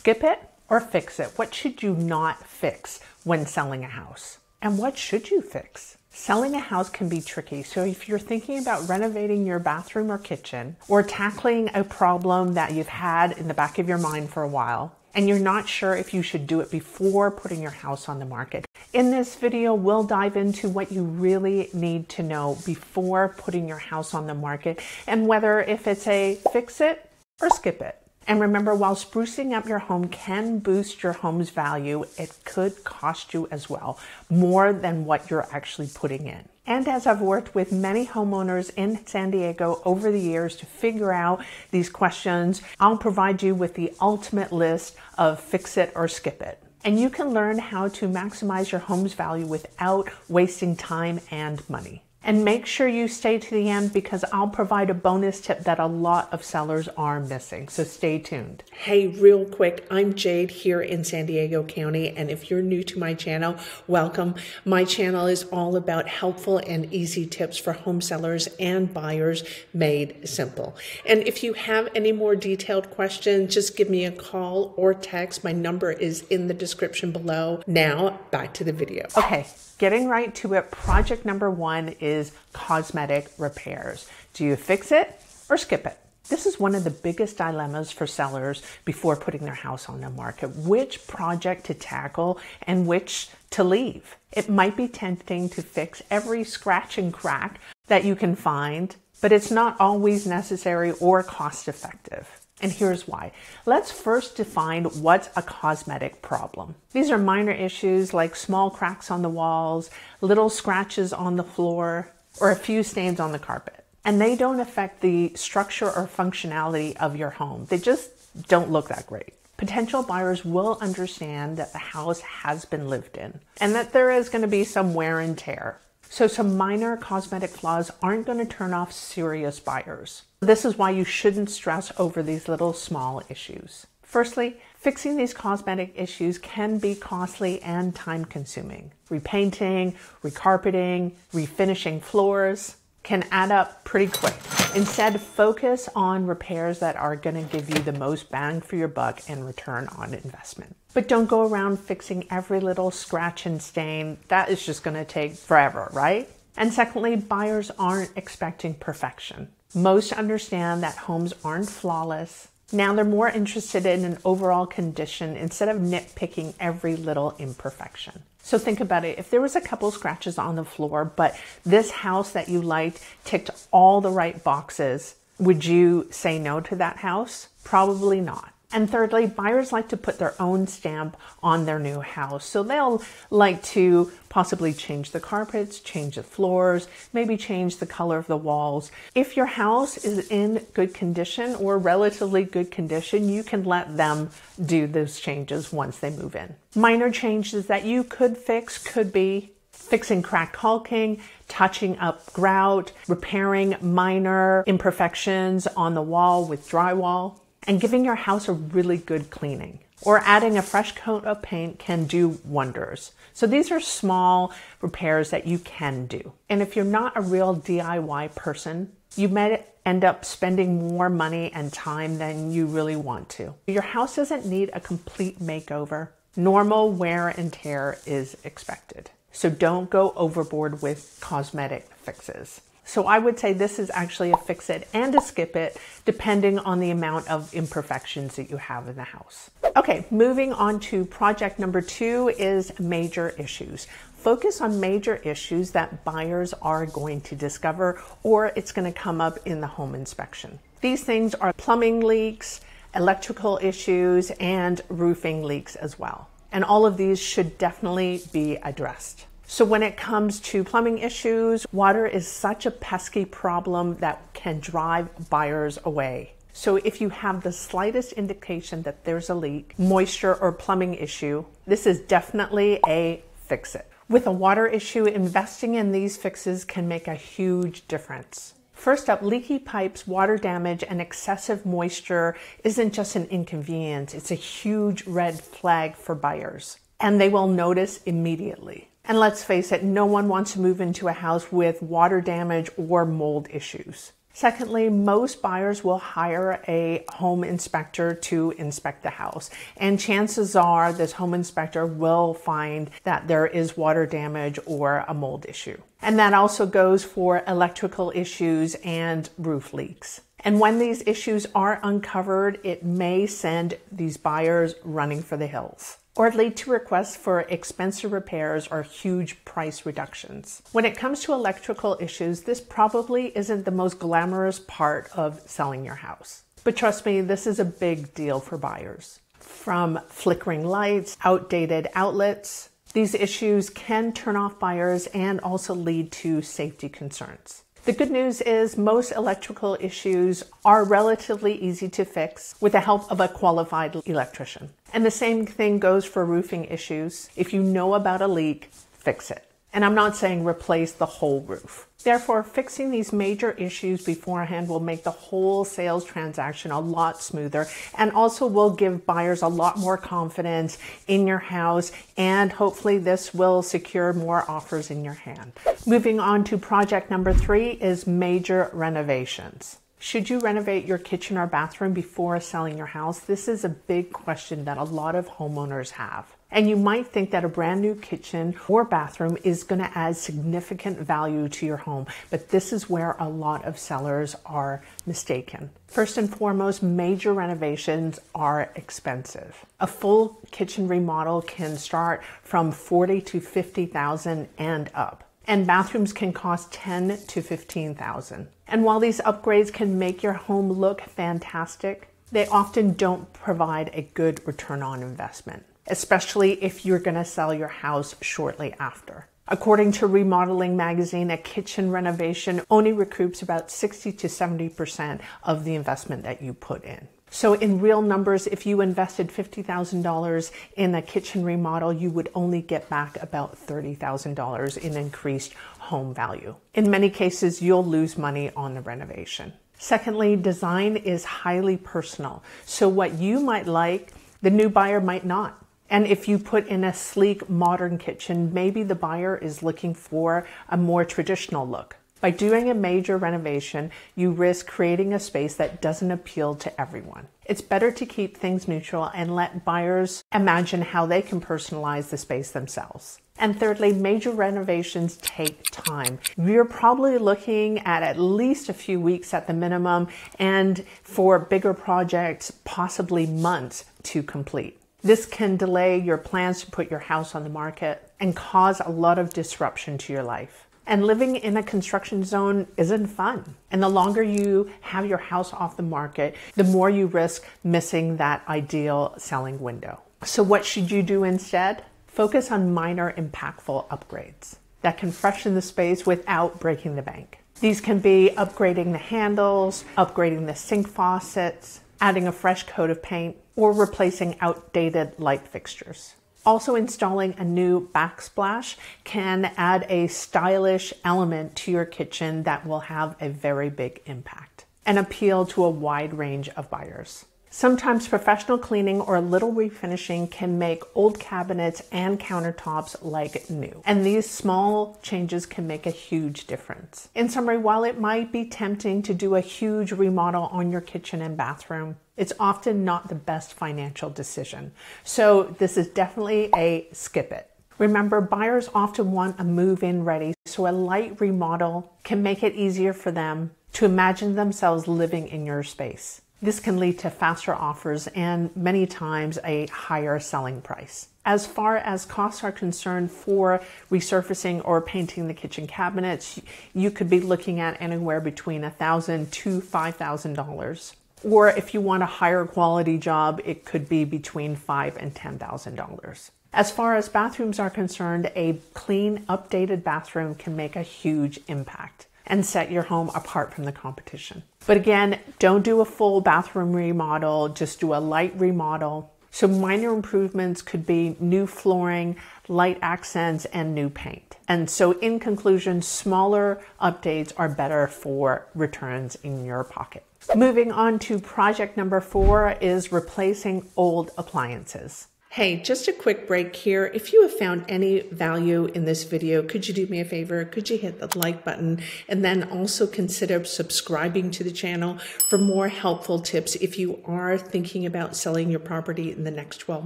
Skip it or fix it? What should you not fix when selling a house? And what should you fix? Selling a house can be tricky, so if you're thinking about renovating your bathroom or kitchen, or tackling a problem that you've had in the back of your mind for a while, and you're not sure if you should do it before putting your house on the market, in this video, we'll dive into what you really need to know before putting your house on the market, and whether if it's a fix it or skip it. And remember, while sprucing up your home can boost your home's value, it could cost you as well, more than what you're actually putting in. And as I've worked with many homeowners in San Diego over the years to figure out these questions, I'll provide you with the ultimate list of fix it or skip it. And you can learn how to maximize your home's value without wasting time and money. And make sure you stay to the end because I'll provide a bonus tip that a lot of sellers are missing. So stay tuned. Hey, real quick, I'm Jade here in San Diego County. And if you're new to my channel, welcome. My channel is all about helpful and easy tips for home sellers and buyers made simple. And if you have any more detailed questions, just give me a call or text. My number is in the description below. Now, back to the video. Okay. Getting right to it, project number one is cosmetic repairs. Do you fix it or skip it? This is one of the biggest dilemmas for sellers before putting their house on the market. Which project to tackle and which to leave? It might be tempting to fix every scratch and crack that you can find, but it's not always necessary or cost effective. And here's why. Let's first define what's a cosmetic problem. These are minor issues like small cracks on the walls, little scratches on the floor, or a few stains on the carpet. And they don't affect the structure or functionality of your home. They just don't look that great. Potential buyers will understand that the house has been lived in and that there is going to be some wear and tear. So some minor cosmetic flaws aren't going to turn off serious buyers. This is why you shouldn't stress over these little small issues. Firstly, fixing these cosmetic issues can be costly and time-consuming. Repainting, recarpeting, refinishing floors can add up pretty quick. Instead, focus on repairs that are going to give you the most bang for your buck and return on investment. But don't go around fixing every little scratch and stain. That is just going to take forever, right? And secondly, buyers aren't expecting perfection. Most understand that homes aren't flawless. Now they're more interested in an overall condition instead of nitpicking every little imperfection. So think about it. If there was a couple scratches on the floor, but this house that you liked ticked all the right boxes, would you say no to that house? Probably not. And thirdly, buyers like to put their own stamp on their new house. So they'll like to possibly change the carpets, change the floors, maybe change the color of the walls. If your house is in good condition or relatively good condition, you can let them do those changes once they move in. Minor changes that you could fix could be fixing cracked caulking, touching up grout, repairing minor imperfections on the wall with drywall, and giving your house a really good cleaning. Or adding a fresh coat of paint can do wonders. So these are small repairs that you can do. And if you're not a real DIY person, you might end up spending more money and time than you really want to. Your house doesn't need a complete makeover. Normal wear and tear is expected. So don't go overboard with cosmetic fixes. So I would say this is actually a fix it and a skip it, depending on the amount of imperfections that you have in the house. Okay, moving on to project number two is major issues. Focus on major issues that buyers are going to discover, or it's going to come up in the home inspection. These things are plumbing leaks, electrical issues, and roofing leaks as well. And all of these should definitely be addressed. So when it comes to plumbing issues, water is such a pesky problem that can drive buyers away. So if you have the slightest indication that there's a leak, moisture, or plumbing issue, this is definitely a fix it. With a water issue, investing in these fixes can make a huge difference. First up, leaky pipes, water damage, and excessive moisture isn't just an inconvenience, it's a huge red flag for buyers. And they will notice immediately. And let's face it, no one wants to move into a house with water damage or mold issues. Secondly, most buyers will hire a home inspector to inspect the house. And chances are this home inspector will find that there is water damage or a mold issue. And that also goes for electrical issues and roof leaks. And when these issues are uncovered, it may send these buyers running for the hills, or lead to requests for expensive repairs or huge price reductions. When it comes to electrical issues, this probably isn't the most glamorous part of selling your house. But trust me, this is a big deal for buyers. From flickering lights, outdated outlets, these issues can turn off buyers and also lead to safety concerns. The good news is most electrical issues are relatively easy to fix with the help of a qualified electrician. And the same thing goes for roofing issues. If you know about a leak, fix it. And I'm not saying replace the whole roof. Therefore, fixing these major issues beforehand will make the whole sales transaction a lot smoother and also will give buyers a lot more confidence in your house, and hopefully this will secure more offers in your hand. Moving on to project number 3 is major renovations. Should you renovate your kitchen or bathroom before selling your house? This is a big question that a lot of homeowners have. And you might think that a brand new kitchen or bathroom is going to add significant value to your home, but this is where a lot of sellers are mistaken. First and foremost, major renovations are expensive. A full kitchen remodel can start from $40,000 to $50,000 and up. And bathrooms can cost $10,000 to $15,000. And while these upgrades can make your home look fantastic, they often don't provide a good return on investment, especially if you're going to sell your house shortly after. According to Remodeling Magazine, a kitchen renovation only recoups about 60 to 70% of the investment that you put in. So in real numbers, if you invested $50,000 in a kitchen remodel, you would only get back about $30,000 in increased home value. In many cases, you'll lose money on the renovation. Secondly, design is highly personal. So what you might like, the new buyer might not. And if you put in a sleek, modern kitchen, maybe the buyer is looking for a more traditional look. By doing a major renovation, you risk creating a space that doesn't appeal to everyone. It's better to keep things neutral and let buyers imagine how they can personalize the space themselves. And thirdly, major renovations take time. You're probably looking at least a few weeks at the minimum, and for bigger projects, possibly months to complete. This can delay your plans to put your house on the market and cause a lot of disruption to your life. And living in a construction zone isn't fun. And the longer you have your house off the market, the more you risk missing that ideal selling window. So what should you do instead? Focus on minor, impactful upgrades that can freshen the space without breaking the bank. These can be upgrading the handles, upgrading the sink faucets, adding a fresh coat of paint, or replacing outdated light fixtures. Also, installing a new backsplash can add a stylish element to your kitchen that will have a very big impact and appeal to a wide range of buyers. Sometimes professional cleaning or a little refinishing can make old cabinets and countertops like new. And these small changes can make a huge difference. In summary, while it might be tempting to do a huge remodel on your kitchen and bathroom, it's often not the best financial decision. So this is definitely a skip it. Remember, buyers often want a move-in ready, so a light remodel can make it easier for them to imagine themselves living in your space. This can lead to faster offers and many times a higher selling price. As far as costs are concerned for resurfacing or painting the kitchen cabinets, you could be looking at anywhere between $1,000 to $5,000. Or if you want a higher quality job, it could be between $5,000 and $10,000. As far as bathrooms are concerned, a clean, updated bathroom can make a huge impact and set your home apart from the competition. But again, don't do a full bathroom remodel, just do a light remodel. So minor improvements could be new flooring, light accents, and new paint. And so in conclusion, smaller updates are better for returns in your pocket. Moving on to project number 4 is replacing old appliances. Hey, just a quick break here. If you have found any value in this video, could you do me a favor? Could you hit the like button and then also consider subscribing to the channel for more helpful tips if you are thinking about selling your property in the next 12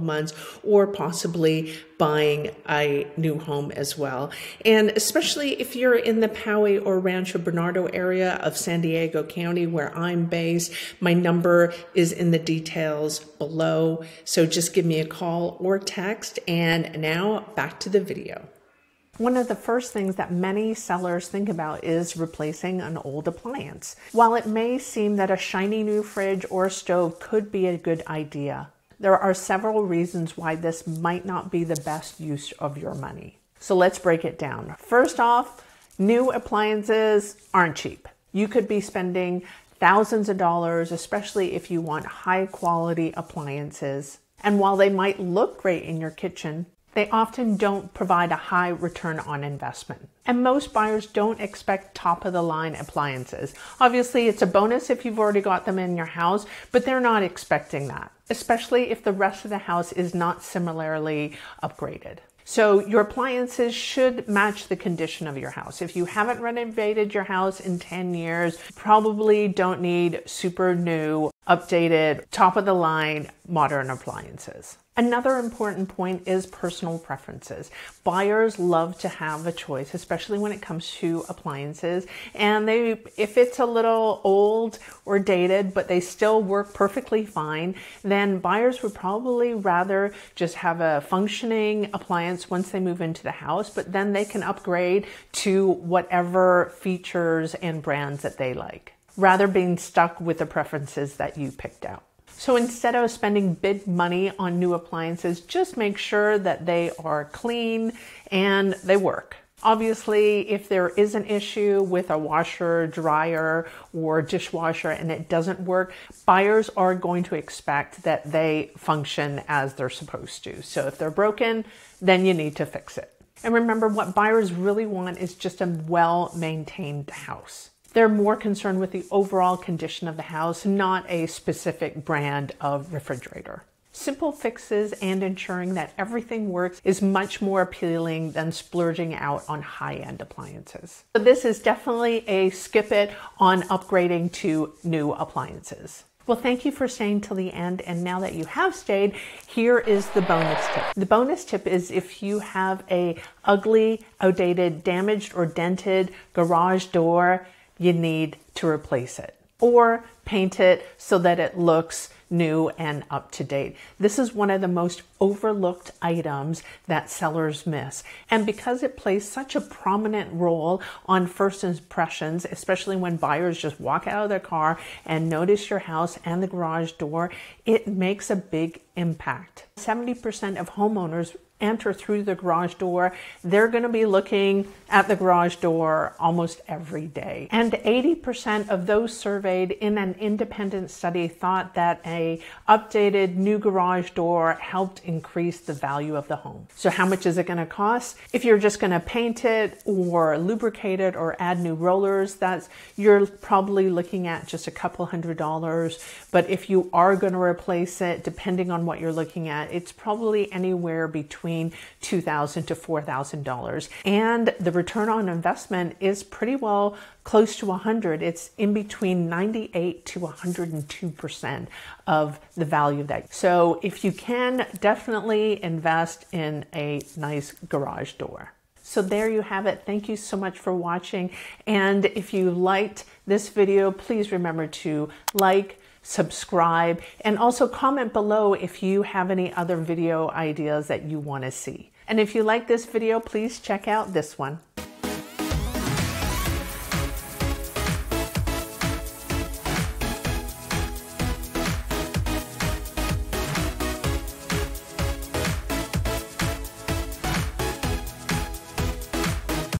months or possibly buying a new home as well. And especially if you're in the Poway or Rancho Bernardo area of San Diego County where I'm based, my number is in the details below. So just give me a call or text. And now back to the video. One of the first things that many sellers think about is replacing an old appliance. While it may seem that a shiny new fridge or stove could be a good idea, there are several reasons why this might not be the best use of your money. So let's break it down. First off, new appliances aren't cheap. You could be spending thousands of dollars, especially if you want high quality appliances. And while they might look great in your kitchen, they often don't provide a high return on investment. And most buyers don't expect top of the line appliances. Obviously, it's a bonus if you've already got them in your house, but they're not expecting that, especially if the rest of the house is not similarly upgraded. So your appliances should match the condition of your house. If you haven't renovated your house in 10 years, probably don't need super new, updated, top of the line, modern appliances. Another important point is personal preferences. Buyers love to have a choice, especially when it comes to appliances. And if it's a little old or dated, but they still work perfectly fine, then buyers would probably rather just have a functioning appliance once they move into the house, but then they can upgrade to whatever features and brands that they like, rather being stuck with the preferences that you picked out. So instead of spending big money on new appliances, just make sure that they are clean and they work. Obviously, if there is an issue with a washer, dryer, or dishwasher and it doesn't work, buyers are going to expect that they function as they're supposed to. So if they're broken, then you need to fix it. And remember, what buyers really want is just a well-maintained house. They're more concerned with the overall condition of the house, not a specific brand of refrigerator. Simple fixes and ensuring that everything works is much more appealing than splurging out on high-end appliances. So this is definitely a skip it on upgrading to new appliances. Well, thank you for staying till the end. And now that you have stayed, here is the bonus tip. The bonus tip is if you have a ugly, outdated, damaged, or dented garage door, you need to replace it or paint it so that it looks new and up to date. This is one of the most overlooked items that sellers miss. And because it plays such a prominent role on first impressions, especially when buyers just walk out of their car and notice your house and the garage door, it makes a big impact. 70% of homeowners enter through the garage door. They're going to be looking at the garage door almost every day. And 80% of those surveyed in an independent study thought that a updated new garage door helped increase the value of the home. So how much is it going to cost? If you're just going to paint it or lubricate it or add new rollers, you're probably looking at just a couple $100s. But if you are going to replace it, depending on what you're looking at, it's probably anywhere between $2,000 to $4,000. And the return on investment is pretty well close to 100. It's in between 98 to 102% of the value of that. So if you can, definitely invest in a nice garage door. So there you have it. Thank you so much for watching. And if you liked this video, please remember to like, subscribe, and also comment below if you have any other video ideas that you want to see. And if you like this video, please check out this one.